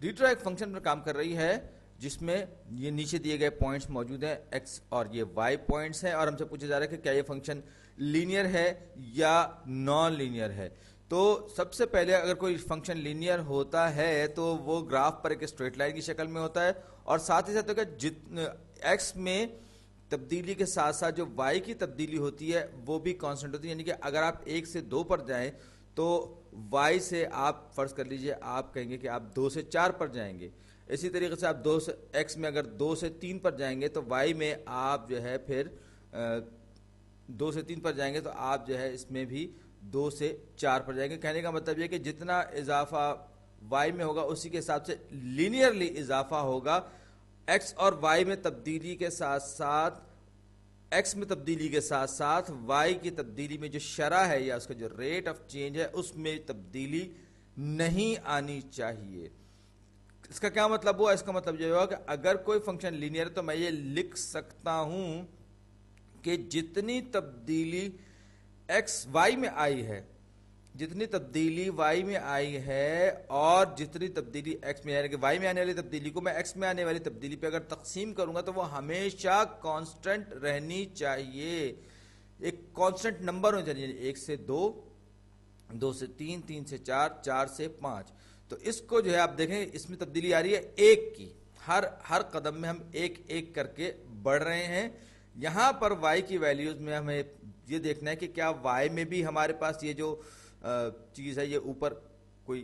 ریٹرا ایک فنکشن پر کام کر رہی ہے جس میں یہ نیچے دیے گئے پوائنٹس موجود ہیں ایکس اور یہ وائی پوائنٹس ہیں، اور ہم سے پوچھا جا رہا ہے کہ کیا یہ فنکشن لینئر ہے یا نان لینئر ہے۔ تو سب سے پہلے اگر کوئی فنکشن لینئر ہوتا ہے تو وہ گراف پر ایک اسٹریٹ لائن کی شکل میں ہوتا ہے، اور ساتھ ہی ساتھ ایکس میں تبدیلی کے ساتھ ساتھ جو وائی کی تبدیلی ہوتی ہے وہ بھی کانسٹنٹ ہوتی ہے، یعنی کہ اگر آپ 1 سے 2 پر جائیں تو وائی سے آپ فرض کر لیجئے آپ کہیں گے کہ آپ 2 سے 4 پر جائیں گے، اسی طریقے سے آپ ایکس میں اگر 2 سے 3 پر جائیں گے تو وائی میں آپ جو ہے پھر 2 سے 3 پر جائیں گے تو آپ جو ہے اس میں بھی 2 سے 4 پر جائیں گے۔ کہنے کا مطلب یہ کہ جتنا اضافہ وائی میں ہوگا اسی کے حساب سے لینئرلی اضافہ ہوگا ایکس اور وائی میں تبدیلی کے ساتھ ساتھ، ایکس میں تبدیلی کے ساتھ ساتھ وائی کی تبدیلی میں جو شرح ہے یا اس کا جو ریٹ آف چینج ہے اس میں تبدیلی نہیں آنی چاہیے۔ اس کا کیا مطلب ہوا؟ اس کا مطلب یہ ہوا کہ اگر کوئی فنکشن لینئر ہے تو میں یہ لکھ سکتا ہوں کہ جتنی تبدیلی ایکس وائی میں آئی ہے، جتنی تبدیلی وائی میں آئی ہے اور جتنی تبدیلی ایکس میں، یعنی کہ وائی میں آنے والی تبدیلی کو میں ایکس میں آنے والی تبدیلی پہ اگر تقسیم کروں گا تو وہ ہمیشہ کانسٹنٹ رہنی چاہیے، ایک کانسٹنٹ نمبر ہونا چاہیے، 1 سے 2، 2 سے 3، 3 سے 4، 4 سے 5۔ تو اس کو جو ہے آپ دیکھیں اس میں تبدیلی آ رہی ہے 1 کی، ہر قدم میں ہم ایک ایک کر کے بڑھ رہے ہیں۔ یہاں پر وائی کی ویلیوز میں ہمیں یہ دیکھنا ہے کہ کیا وائی میں بھی ہمارے پاس یہ جو چیز ہے یہ اوپر کوئی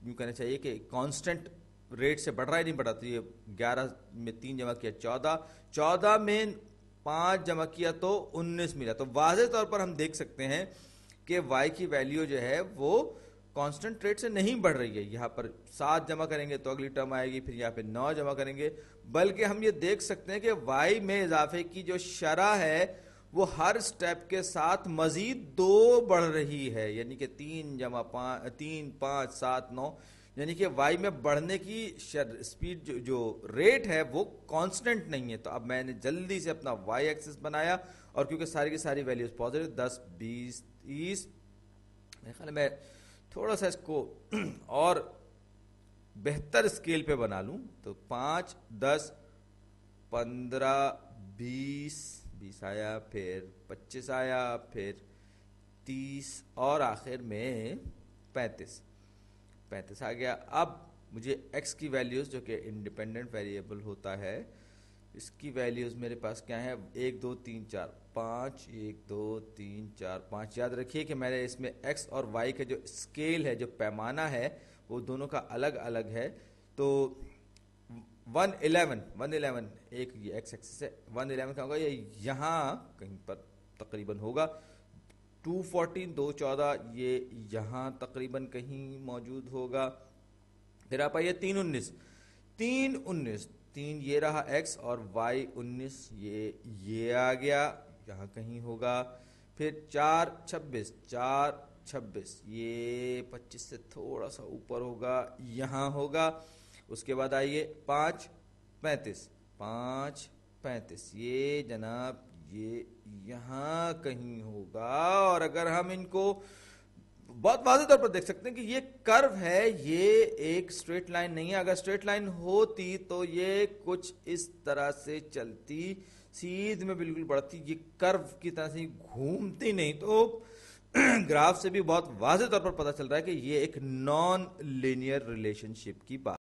یوں کہنا چاہیے کہ کانسٹنٹ ریٹ سے بڑھ رہا ہے نہیں بڑھ رہا۔ تو یہ 11 میں 3 جمع کیا 14، 14 میں 5 جمع کیا تو 19 ملا۔ تو واضح طور پر ہم دیکھ سکتے ہیں کہ وائی کی ویلیو جو ہے وہ کانسٹنٹ ریٹ سے نہیں بڑھ رہی ہے۔ یہاں پر 7 جمع کریں گے تو اگلی ٹرم آئے گی، پھر یہاں پہ 9 جمع کریں گے، بلکہ ہم یہ دیکھ سکتے ہیں کہ وائی میں اضافے کی جو شرح ہے وہ ہر سٹیپ کے ساتھ مزید 2 بڑھ رہی ہے، یعنی کہ 3 جمع 3، 5، 7، 9، یعنی کہ وائی میں بڑھنے کی سپیڈ جو ریٹ ہے وہ کانسٹنٹ نہیں ہے۔ تو اب میں نے جلدی سے اپنا وائی ایکسس بنایا، اور کیونکہ ساری کی ساری ویلیوز پازیٹیو 10، 20، 30، میرے خیال میں تھوڑا سا اس کو اور بہتر اسکیل پہ بنا لوں تو 5، 10، 15، 20 آیا، پھر 25 آیا، پھر 30 اور آخر میں 35 آ گیا۔ اب مجھے ایکس کی ویلیوز جو کہ انڈیپینڈنٹ ویریبل ہوتا ہے اس کی ویلیوز میرے پاس کیا ہے، 1، 2، 3، 4، 5، 1، 2، 3، 4، 5۔ یاد رکھیے کہ میں نے اس میں ایکس اور وائی کا جو اسکیل ہے، جو پیمانہ ہے، وہ دونوں کا الگ الگ ہے۔ تو 111 ایک یہ ایکس ایکسس ہے، 111 کا ہوگا یہ یہاں کہیں پر تقریباً ہوگا، 214، 214 یہ یہاں تقریباً کہیں موجود ہوگا۔ پھر آپ آئیے 3، 3 یہ رہا ایکس، اور وائی 19 یہ آ گیا یہاں کہیں ہوگا۔ پھر 4، 26 یہ 25 سے تھوڑا سا اوپر ہوگا، یہاں ہوگا۔ اس کے بعد آئیے 5، 35 یہ جناب یہ یہاں کہیں ہوگا۔ اور اگر ہم ان کو بہت واضح طور پر دیکھ سکتے ہیں کہ یہ کرو ہے، یہ ایک سٹریٹ لائن نہیں ہے۔ اگر سٹریٹ لائن ہوتی تو یہ کچھ اس طرح سے چلتی، سیدھ میں بالکل بڑھتی، یہ کرو کی طرح سے گھومتی نہیں۔ تو گراف سے بھی بہت واضح طور پر پتہ چل رہا ہے کہ یہ ایک نان لینئر ریلیشن شپ کی بات